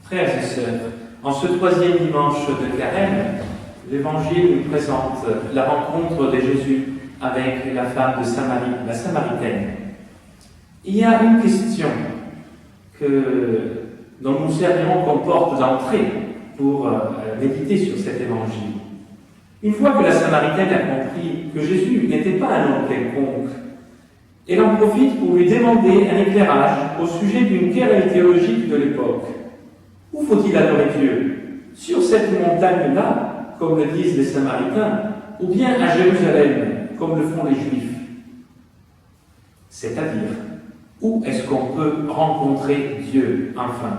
Frères et sœurs, en ce troisième dimanche de Carême, l'Évangile nous présente la rencontre de Jésus avec la femme de Samarie, la Samaritaine. Il y a une question dont nous servirons comme porte d'entrée pour méditer sur cet Évangile. Une fois que la Samaritaine a compris que Jésus n'était pas un homme quelconque, elle en profite pour lui demander un éclairage au sujet d'une querelle théologique de l'époque. Où faut-il adorer Dieu? Sur cette montagne-là, comme le disent les Samaritains, ou bien à Jérusalem, comme le font les Juifs? C'est-à-dire, où est-ce qu'on peut rencontrer Dieu, enfin?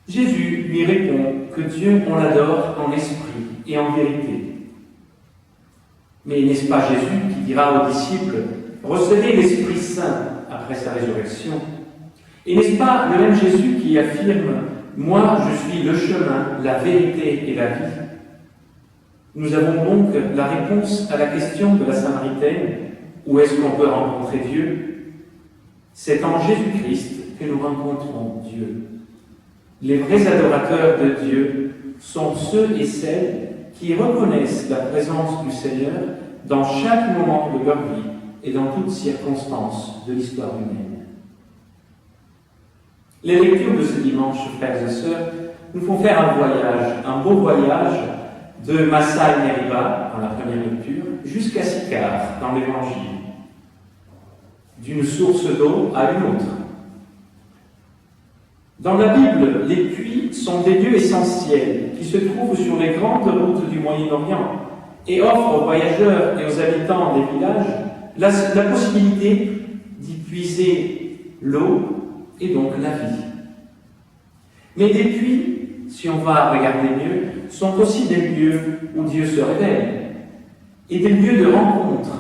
Jésus lui répond que Dieu, on l'adore en esprit et en vérité. Mais n'est-ce pas Jésus qui dira aux disciples « Recevez l'Esprit Saint » après sa résurrection? Et n'est-ce pas le même Jésus qui affirme « Moi, je suis le chemin, la vérité et la vie » Nous avons donc la réponse à la question de la Samaritaine « Où est-ce qu'on peut rencontrer Dieu ?» C'est en Jésus-Christ que nous rencontrons Dieu. Les vrais adorateurs de Dieu sont ceux et celles qui reconnaissent la présence du Seigneur dans chaque moment de leur vie et dans toutes circonstances de l'histoire humaine. Les lectures de ce dimanche, frères et sœurs, nous font faire un beau voyage de Massa et Meriba, dans la première lecture, jusqu'à Sychar, dans l'Évangile, d'une source d'eau à une autre. Dans la Bible, les puits sont des lieux essentiels qui se trouvent sur les grandes routes du Moyen-Orient et offrent aux voyageurs et aux habitants des villages la possibilité d'y puiser l'eau et donc la vie. Mais des puits, si on va regarder mieux, sont aussi des lieux où Dieu se révèle et des lieux de rencontre.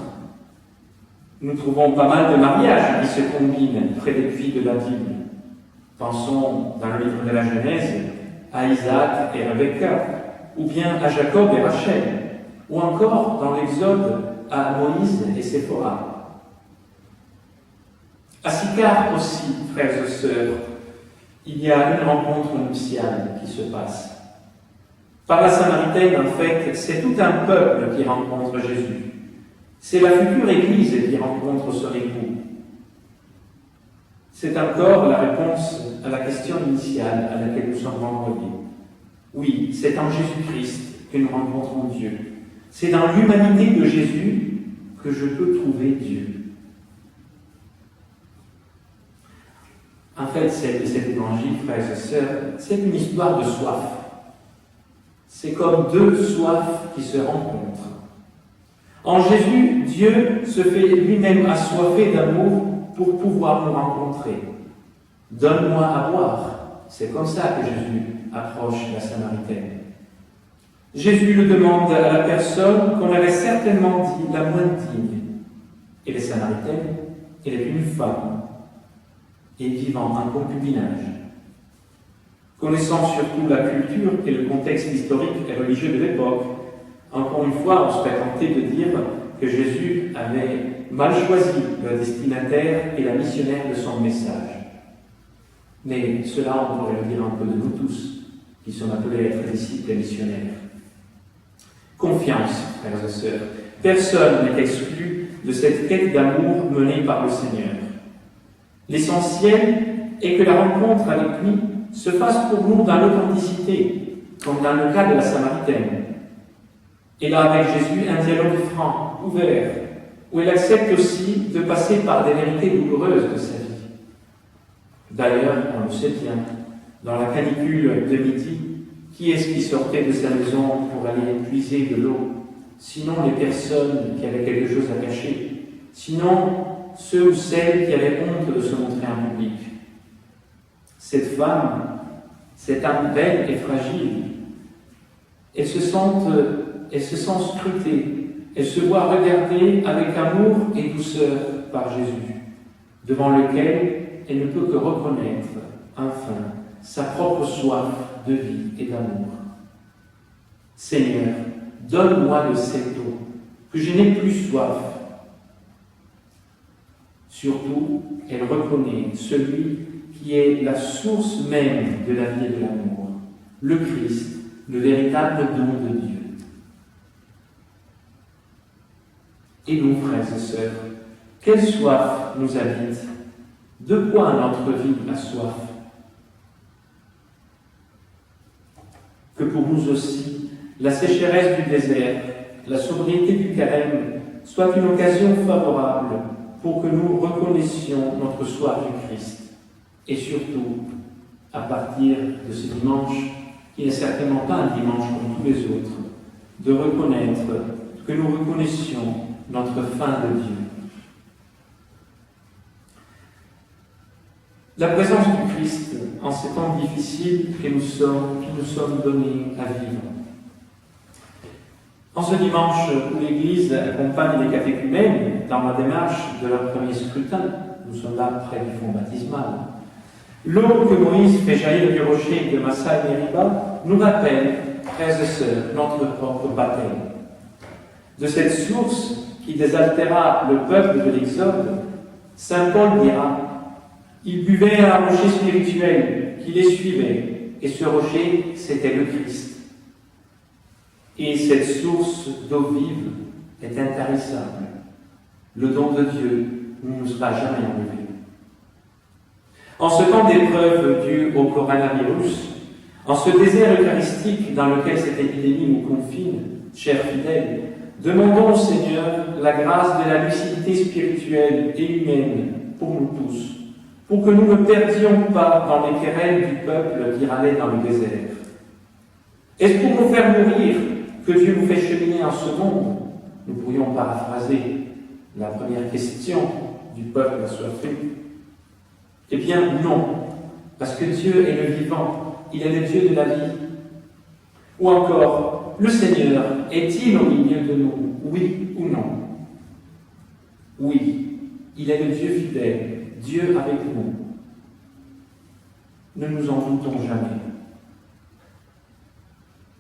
Nous trouvons pas mal de mariages qui se combinent près des puits de la Bible. Pensons dans le livre de la Genèse à Isaac et Rebecca, ou bien à Jacob et Rachel, ou encore dans l'Exode à Moïse et Séphora. À Sychar aussi, frères et sœurs, il y a une rencontre nuptiale qui se passe. Par la Samaritaine, en fait, c'est tout un peuple qui rencontre Jésus. C'est la future Église qui rencontre son époux. C'est encore la réponse à la question initiale à laquelle nous sommes renvoyés. Oui, c'est en Jésus-Christ que nous rencontrons Dieu. C'est dans l'humanité de Jésus que je peux trouver Dieu. En fait, cet évangile, frères et sœurs, c'est une histoire de soif. C'est comme deux soifs qui se rencontrent. En Jésus, Dieu se fait lui-même assoiffé d'amour pour pouvoir nous rencontrer. Donne-moi à boire. C'est comme ça que Jésus approche la Samaritaine. Jésus le demande à la personne qu'on avait certainement dit la moins digne. Et la Samaritaine, elle est une femme et vivant en concubinage. Connaissant surtout la culture et le contexte historique et religieux de l'époque, encore une fois, on serait tenté de dire que Jésus avait mal choisi le destinataire et la missionnaire de son message. Mais cela, on pourrait le dire un peu de nous tous, qui sommes appelés à être disciples et missionnaires. Confiance, frères et sœurs. Personne n'est exclu de cette quête d'amour menée par le Seigneur. L'essentiel est que la rencontre avec lui se fasse pour nous dans l'authenticité, comme dans le cas de la Samaritaine. Et là, avec Jésus, un dialogue franc, ouvert, où elle accepte aussi de passer par des vérités douloureuses de sa vie. D'ailleurs, on le sait bien, dans la canicule de midi, qui est-ce qui sortait de sa maison pour aller puiser de l'eau? Sinon les personnes qui avaient quelque chose à cacher, sinon ceux ou celles qui avaient honte de se montrer en public. Cette femme, cette âme belle et fragile, elle se sent scrutée, elle se voit regardée avec amour et douceur par Jésus, devant lequel elle ne peut que reconnaître, enfin, sa propre soif de vie et d'amour. Seigneur, donne-moi de cette eau, que je n'ai plus soif. Surtout, elle reconnaît celui qui est la source même de la vie et de l'amour, le Christ, le véritable don de Dieu. Et nous, frères et sœurs, quelle soif nous habite? De quoi notre vie a soif? Que pour nous aussi, la sécheresse du désert, la sobriété du carême, soit une occasion favorable pour que nous reconnaissions notre soif du Christ. Et surtout, à partir de ce dimanche, qui n'est certainement pas un dimanche comme tous les autres, de reconnaître que nous reconnaissions notre faim de Dieu. La présence du Christ en ces temps difficiles qui nous sommes donnés à vivre. En ce dimanche où l'Église accompagne les catéchumènes dans la démarche de leur premier scrutin, nous sommes là près du fond baptismal, l'eau que Moïse fait jaillir du rocher de Massa et Meriba nous rappelle, frères et sœurs, notre propre baptême. De cette source qui désaltéra le peuple de l'Exode, saint Paul dira: ils buvaient à un rocher spirituel qui les suivait, et ce rocher, c'était le Christ. Et cette source d'eau vive est intarissable. Le don de Dieu ne nous sera jamais enlevé. En ce temps d'épreuve due au coronavirus, en ce désert eucharistique dans lequel cette épidémie nous confine, chers fidèles, demandons au Seigneur la grâce de la lucidité spirituelle et humaine pour nous tous, pour que nous ne perdions pas dans les querelles du peuple qui râlait dans le désert. Est-ce pour nous faire mourir que Dieu nous fait cheminer en ce monde? Nous pourrions paraphraser la première question du peuple assoiffé. Eh bien non, parce que Dieu est le vivant, il est le Dieu de la vie. Ou encore, le Seigneur est-il au milieu de nous, oui ou non? Oui, il est le Dieu fidèle, Dieu avec nous. Ne nous en doutons jamais.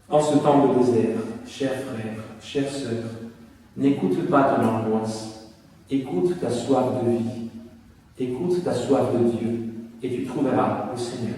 En ce temps de désert, chers frères, chères sœurs, n'écoute pas ton angoisse, écoute ta soif de vie, écoute ta soif de Dieu, et tu trouveras le Seigneur.